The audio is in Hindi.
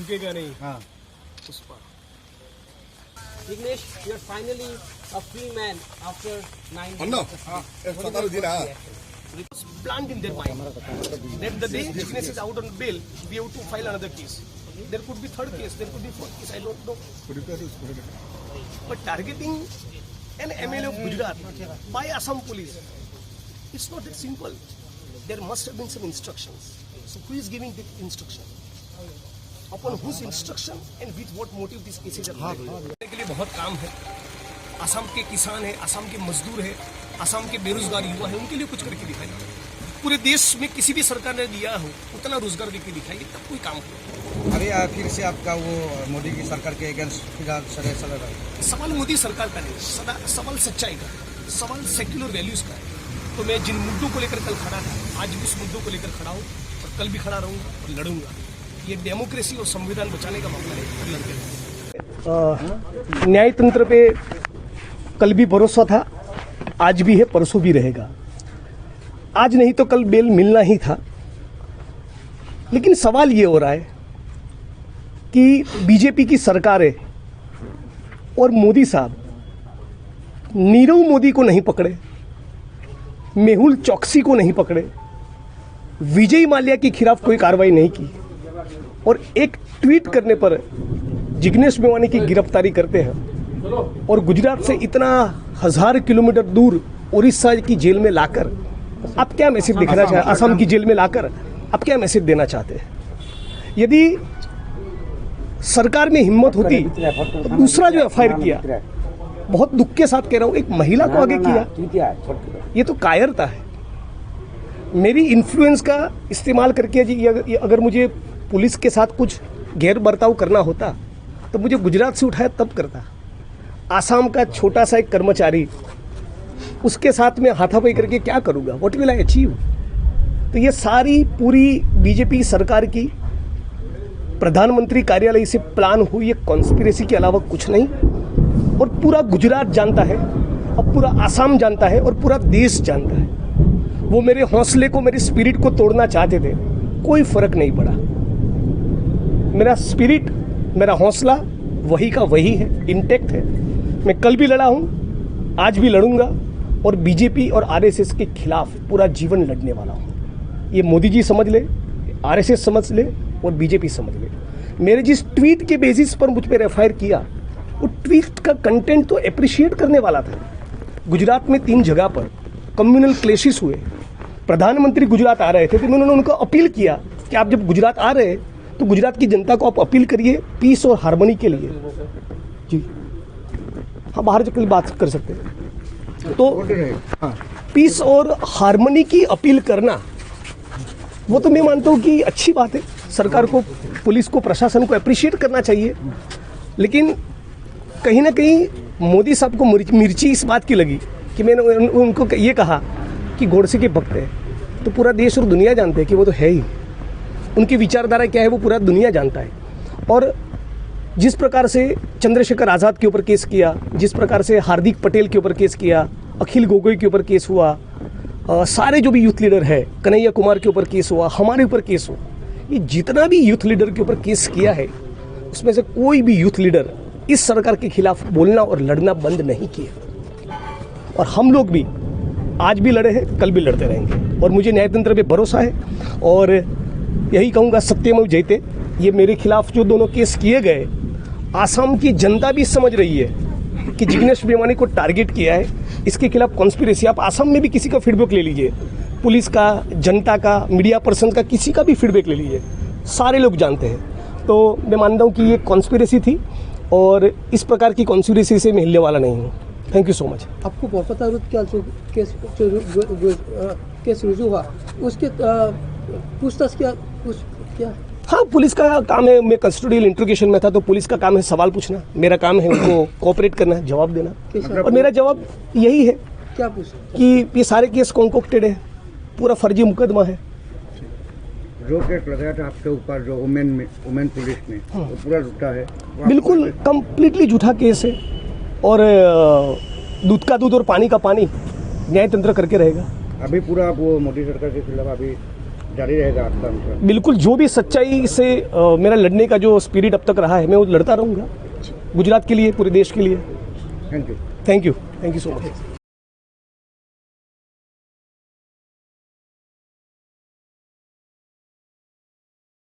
झुकेगा नहीं। हाँ Pushpa. Vignesh, you're finally a free man after 9 Anna, It was planned in their mind that the day Vignesh is out on bail, we have to file another case. There could be third case, there could be fourth case, I don't know. But targeting an MLA of Gujarat by Assam police, it's not that simple. There must have been some instructions. So who is giving the instruction? Upon whose instruction and with what motive these cases are going? के लिए बहुत काम है। असम के किसान है, असम के मजदूर है, असम के बेरोजगार युवा है, उनके लिए कुछ करके दिखाइए। पूरे देश में किसी भी सरकार ने दिया हो उतना रोजगार देके दिखाइए, तब कोई काम हो। अभी फिर से आपका वो मोदी की सरकार के अगेंस्ट फिलहाल चल रहा है। सवाल मोदी सरकार का नहीं, सवाल सच्चाई का, सवाल सेक्युलर वैल्यूज का है। तो मैं जिन मुद्दों को लेकर कल खड़ा था, आज भी उस मुद्दों को लेकर खड़ा हूँ और कल भी खड़ा रहूंगा और लड़ूंगा। ये डेमोक्रेसी और संविधान बचाने का मामला है, लड़के। न्याय तंत्र पे कल भी भरोसा था, आज भी है, परसों भी रहेगा। आज नहीं तो कल बेल मिलना ही था। लेकिन सवाल ये हो रहा है कि बीजेपी की सरकार है और मोदी साहब नीरव मोदी को नहीं पकड़े, मेहुल चौकसी को नहीं पकड़े, विजय माल्या के खिलाफ कोई कार्रवाई नहीं की और एक ट्वीट करने पर जिग्नेश मेवानी की गिरफ्तारी करते हैं और गुजरात से इतना 1000 किलोमीटर दूर उड़ीसा की जेल में लाकर आप क्या मैसेज दिखाना चाहते हैं? असम की जेल में लाकर आप क्या मैसेज देना चाहते हैं? यदि सरकार में हिम्मत होती तो दूसरा जो एफआईआर किया, बहुत दुख के साथ कह रहा हूँ, एक महिला को आगे किया, ये तो कायरता है। मेरी इन्फ्लुएंस का इस्तेमाल करके जी अगर मुझे पुलिस के साथ कुछ गैर बर्ताव करना होता तो मुझे गुजरात से उठाया तब करता। आसाम का छोटा सा एक कर्मचारी, उसके साथ में हाथापाई करके क्या करूँगा? What will I achieve? तो ये सारी पूरी बीजेपी सरकार की प्रधानमंत्री कार्यालय से प्लान हुई एक कॉन्स्पिरेसी के अलावा कुछ नहीं। और पूरा गुजरात जानता है, अब पूरा आसाम जानता है और पूरा देश जानता है। वो मेरे हौसले को, मेरे स्पिरिट को तोड़ना चाहते थे, कोई फर्क नहीं पड़ा। मेरा स्पिरिट, मेरा हौसला वही का वही है, इंटैक्ट है। मैं कल भी लड़ा हूँ, आज भी लड़ूंगा और बीजेपी और आरएसएस के खिलाफ पूरा जीवन लड़ने वाला हूँ। ये मोदी जी समझ ले, आरएसएस समझ ले और बीजेपी समझ ले। मेरे जिस ट्वीट के बेसिस पर मुझ पर एफआईआर किया, वो ट्वीट का कंटेंट तो अप्रिशिएट करने वाला था। गुजरात में 3 जगह पर कम्युनल क्लेशिस हुए। प्रधानमंत्री गुजरात आ रहे थे तो मैंने उनको अपील किया कि आप जब गुजरात आ रहे तो गुजरात की जनता को आप अपील करिए पीस और हार्मनी के लिए। जी हाँ, बाहर जाकर बात कर सकते हैं। तो हाँ, पीस और हार्मनी की अपील करना, वो तो मैं मानता हूँ कि अच्छी बात है। सरकार को, पुलिस को, प्रशासन को अप्रिशिएट करना चाहिए। लेकिन कहीं ना कहीं मोदी साहब को मिर्ची इस बात की लगी कि मैंने उनको ये कहा कि गोडसे के भक्त है, तो पूरा देश और दुनिया जानते हैं कि वो तो है ही। उनकी विचारधारा क्या है वो पूरा दुनिया जानता है। और जिस प्रकार से चंद्रशेखर आज़ाद के ऊपर केस किया, जिस प्रकार से हार्दिक पटेल के ऊपर केस किया, अखिल गोगोई के ऊपर केस हुआ, सारे जो भी यूथ लीडर है, कन्हैया कुमार के ऊपर केस हुआ, हमारे ऊपर केस हुआ, ये जितना भी यूथ लीडर के ऊपर केस किया है उसमें से कोई भी यूथ लीडर इस सरकार के खिलाफ बोलना और लड़ना बंद नहीं किया। और हम लोग भी आज भी लड़े हैं, कल भी लड़ते रहेंगे। और मुझे न्यायतंत्र पे भरोसा है और यही कहूँगा, सत्यमेव जयते। ये मेरे खिलाफ जो दोनों केस किए गए, आसाम की जनता भी समझ रही है कि जिग्नेश मेवानी को टारगेट किया है, इसके खिलाफ कॉन्स्पिरेसी। आप आसाम में भी किसी का फीडबैक ले लीजिए, पुलिस का, जनता का, मीडिया पर्सन का, किसी का भी फीडबैक ले लीजिए, सारे लोग जानते हैं। तो मैं मानता हूँ कि ये कॉन्स्पिरेसी थी और इस प्रकार की कॉन्स्पिरेसी से मैं हिलने वाला नहीं हूँ। Thank you so much. आपको पता है क्या केस रुजू हुआ, उसके पूछताछ क्या? हाँ, पुलिस का काम है। मैं कस्टोडियल इंट्रोगेशन में था तो पुलिस का काम है सवाल पूछना, मेरा काम है उनको कोऑपरेट करना, जवाब देना। और मेरा जवाब यही है क्या पूछा कि ये सारे केस कॉन्कोक्टेड है, पूरा फर्जी मुकदमा है। जो केस लगाया था आपके ऊपर, जो वुमेन पुलिस में, वो पूरा झूठा है। बिल्कुल कंप्लीटली झूठा केस है और दूध का दूध और पानी का पानी न्यायतंत्र करके रहेगा। अभी पूरा वो मोदी सरकार के खिलाफ अभी जारी रहेगा आपका आंदोलन? बिल्कुल, जो भी सच्चाई से मेरा लड़ने का जो स्पिरिट अब तक रहा है, मैं वो लड़ता रहूँगा गुजरात के लिए, पूरे देश के लिए। Thank you. Thank you so much.